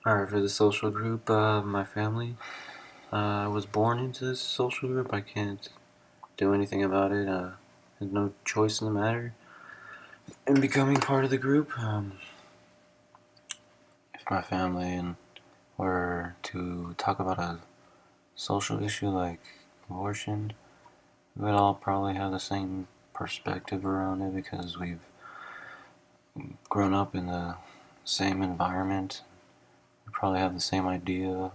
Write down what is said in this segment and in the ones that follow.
Alright, for the social group, my family. I was born into this social group. I can't do anything about it. There's no choice in the matter in becoming part of the group. If my family and were to talk about a social issue like abortion, we'd all probably have the same perspective around it because we've grown up in the same environment. We probably have the same idea.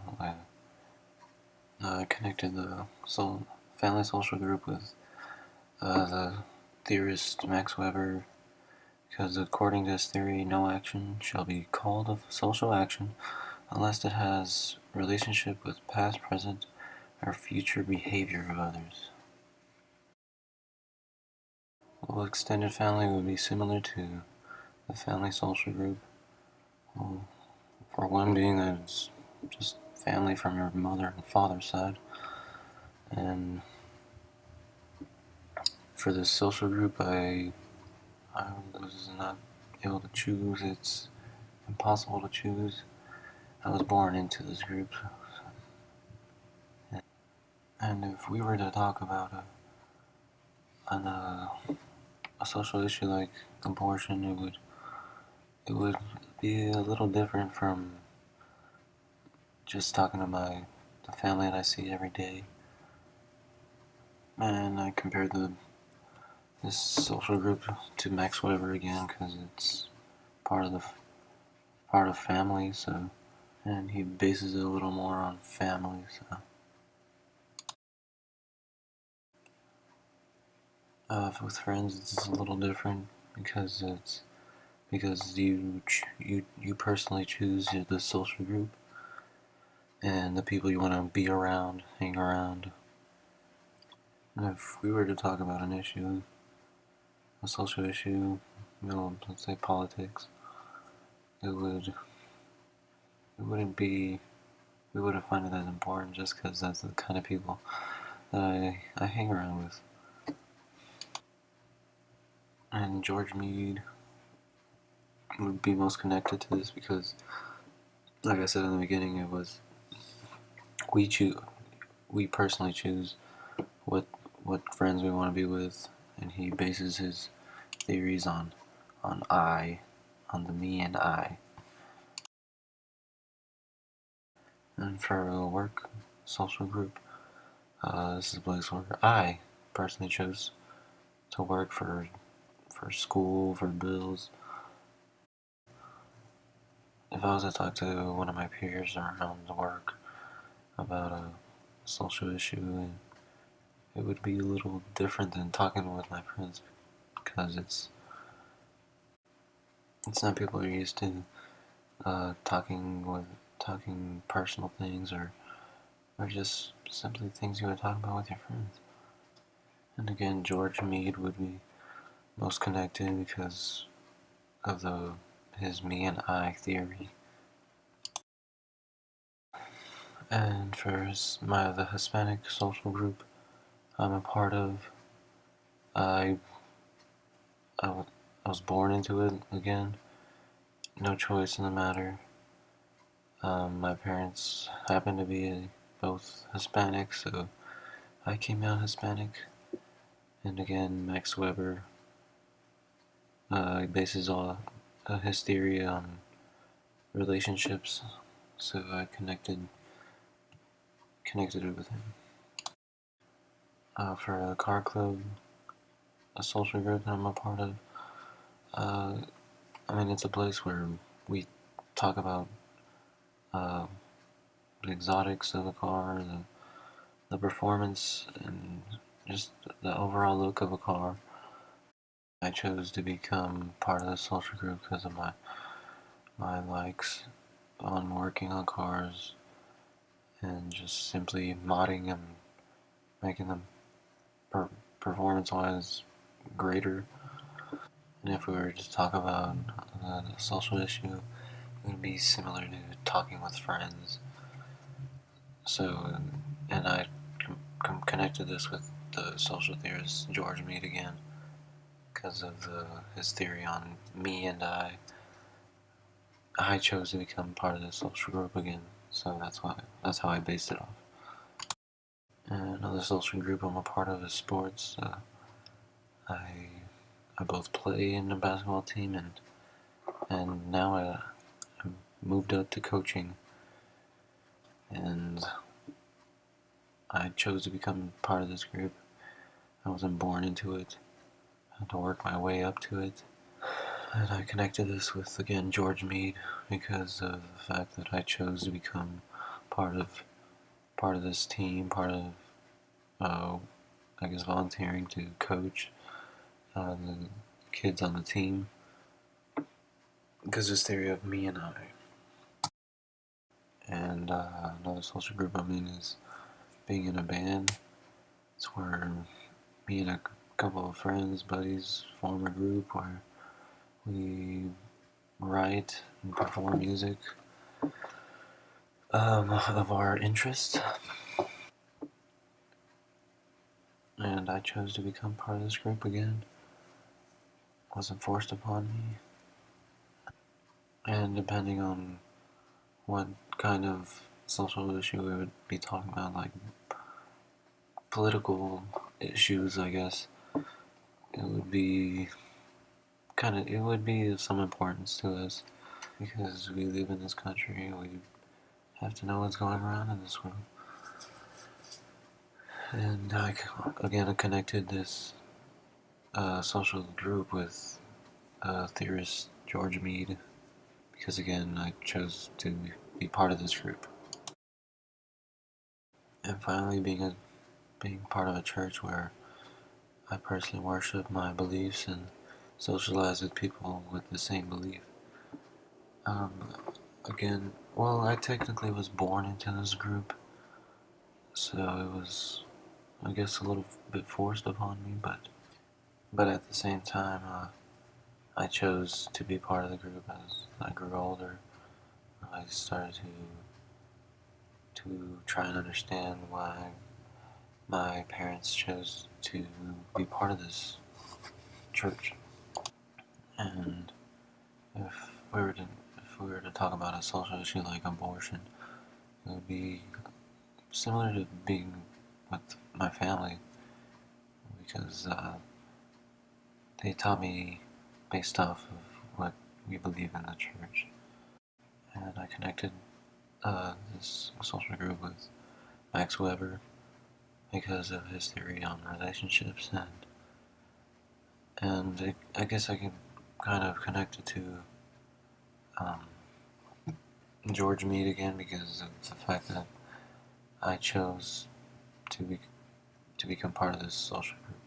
I connected the family social group with the theorist Max Weber, because according to his theory, no action shall be called a social action unless it has relationship with past, present, or future behavior of others. Well, extended family would be similar to the family social group. Well, for one being that it's just family from your mother and father's side, and for this social group, I was not able to choose. It's impossible to choose. I was born into this group, and if we were to talk about a social issue like abortion, it would be a little different from just talking to the family that I see every day. And I compared this social group to Max Weber again because it's part of the part of family. So, and he bases it a little more on family. So, with friends, it's a little different because you personally choose the social group and the people you want to be around, hang around. And if we were to talk about an issue, a social issue, let's say politics, it would it wouldn't be we wouldn't find it as important just because that's the kind of people that I hang around with. And George Meade would be most connected to this because, like I said in the beginning, it was we choose we personally choose what friends we want to be with, and he bases his theories on on the me and I. And for a work social group, this is a place where I personally chose to work for school, for bills. If I was to talk to one of my peers around the work about a social issue, it would be a little different than talking with my friends because it's not people are used to talking personal things or just simply things you would talk about with your friends. And again, George Meade would be most connected because of his me and I theory. And for the Hispanic social group I'm a part of, I, I, I was born into it again. No choice in the matter. My parents happen to be both Hispanic, so I came out Hispanic. And again, Max Weber bases all his theory on relationships, so I connected it with him. For a car club, a social group that I'm a part of, uh, I mean it's a place where we talk about uh, the exotics of a car, the performance, and just the overall look of a car. I chose to become part of the social group because of my likes on working on cars and just simply modding them, making them per- performance-wise greater. And if we were to talk about a social issue, it would be similar to talking with friends. So, and I connected this with the social theorist George Meade again because of his theory on me and I. I chose to become part of this social group again, so that's how I based it off. And another social group I'm a part of is sports. I I both play in the basketball team and now I moved up to coaching, and I chose to become part of this group. I wasn't born into it. I had to work my way up to it. And I connected this with, again, George Meade because of the fact that I chose to become part of part of this team, part of, uh, I guess, volunteering to coach the kids on the team. Because this theory of me and I. And another social group I'm in is being in a band. It's where me and a couple of friends, buddies, form a group where we write and perform music of our interest. And I chose to become part of this group again. It wasn't forced upon me. And depending on what kind of social issue we would be talking about, like political issues, I guess, it would be it would be of some importance to us because we live in this country. We have to know what's going around in this world. And I connected this social group with theorist George Meade because again I chose to be part of this group. And finally, being part of a church where I personally worship my beliefs and socialize with people with the same belief. Um, I technically was born into this group, so it was, I guess, a little bit forced upon me, but at the same time, I chose to be part of the group as I grew older. I started to try and understand why my parents chose to be part of this church. And if we were to talk about a social issue like abortion, it would be similar to being with my family because they taught me based off of what we believe in the church. And I connected this social group with Max Weber because of his theory on relationships, I guess I can kind of connect it to um, George Meade again because of the fact that I chose to be to become part of this social group.